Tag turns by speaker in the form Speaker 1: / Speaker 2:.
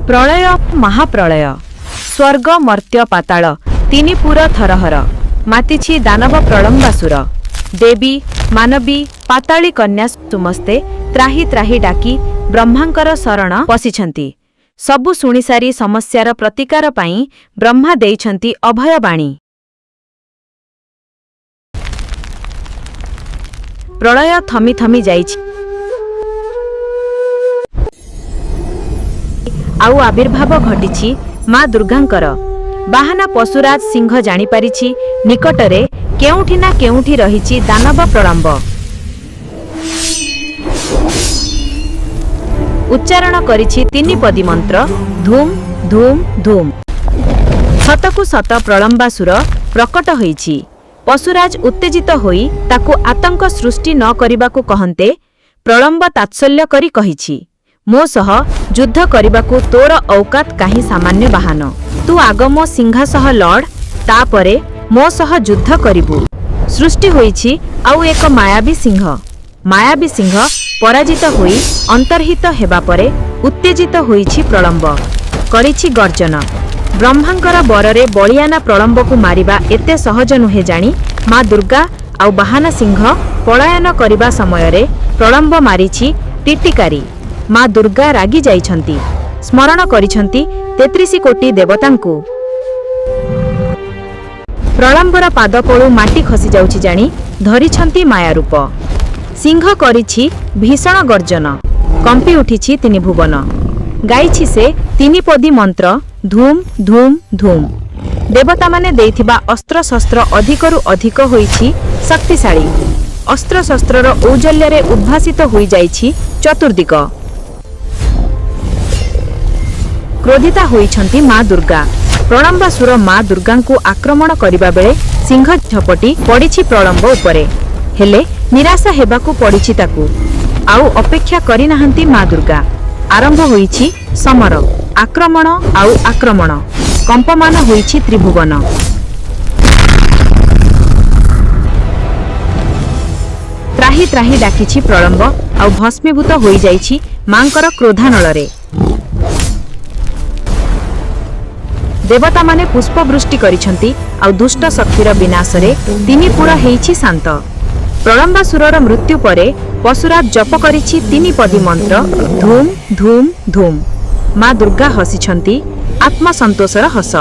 Speaker 1: प्रलय महाप्रलय स्वर्ग मर्त्य पाताल तीनि पुर थरहर मातिछि दानव प्रलम्बासुर देवी मानवी पाताली कन्या सुमस्ते त्राही त्राही डाकी ब्रह्मांकर शरण पशिछन्ति। सबु शुणिसारी समस्यार प्रतिकार पाई ब्रह्मा देइछन्ति अभयवाणी। प्रलय थमी थमी जाइछि आउ आविर्भाव घटिछि माँ दुर्गांकर। बाहाना पशुराज सिंह जानी पारिछि निकटरे केउठी ना केउठी रहिछि दानव प्रलम्ब। उच्चारण करिछि तीनि पदी मंत्र धूम धूम धूम। सतकु सत प्रलम्बासुर प्रकट होइछि। पशुराज उत्तेजित होई ताकु आतंक सृष्टि न करिबाकु कहन्ते प्रलम्ब तात्सल्य करी कहिछि मो सह युद्ध करिबाकु तोर औकात काहि सामान्य बाहन। तू आग मो सिंहा सह लड़ तापरे मो सह युद्ध करिबु। सृष्टि होइछि आउ एक मायावी सिंह। मायावी सिंह पराजित होई अंतर्हित हेबा परे उत्तेजित होइछि प्रलम्ब करिछि गर्जन। ब्रह्मांकर बररे बलियाना प्रलम्बकु मारिबा एते सहज नुहे जानी माँ दुर्गा आउ बाहाना सिंह पलायन करिबा समयरे प्रलम्ब मारिछि टिटिकारी। माँ दुर्गा रागी जाइछन्ति। स्मरण करिछन्ति 33 कोटी देवतांकु। प्रलम्बर पादपळु माटी खसी जाउछि जानी धरिछन्ति माया रूप। सिंह करिछि भीषण गर्जन कंपी उठिछि तिनि भुवन। गाइछि से तीनि पदी मंत्र धूम धूम धूम। देवता माने देइथिबा अस्त्र शस्त्र अधिकरु अधिक होइछि शक्तिशाली। अस्त्र शस्त्रर औजल्यरे उद्भासित होई जाइछि चतुर्दिग। क्रोधिता होइछन्ति माँ दुर्गा। प्रलम्बासुर माँ दुर्गांकु आक्रमण करिबा बेले सिंह झपटी पड़िछि प्रलम्ब उपरे। हेले निराशा हेबाकु पड़िछि ताकु। आउ अपेक्षा करि नाहंती माँ दुर्गा। आरंभ होइछि समर आक्रमण आउ आक्रमण कंपमान होइछि त्रिभुवन। त्राही त्राही डाकिछि प्रलम्ब आउ भस्मीभूत होई जाइछि मांकर क्रोधानଳରେ। देवता माने पुष्पवृष्टि करिछन्ति आउ दुष्ट शक्तिर विनाशरे तीनि पुर हेइछि शांत। प्रलम्बासुरर मृत्यु परे पशुराज जप करिछि तीनि पदी मंत्र धूम धूम धूम। माँ दुर्गा हसिछन्ति आत्मसंतोषर हस।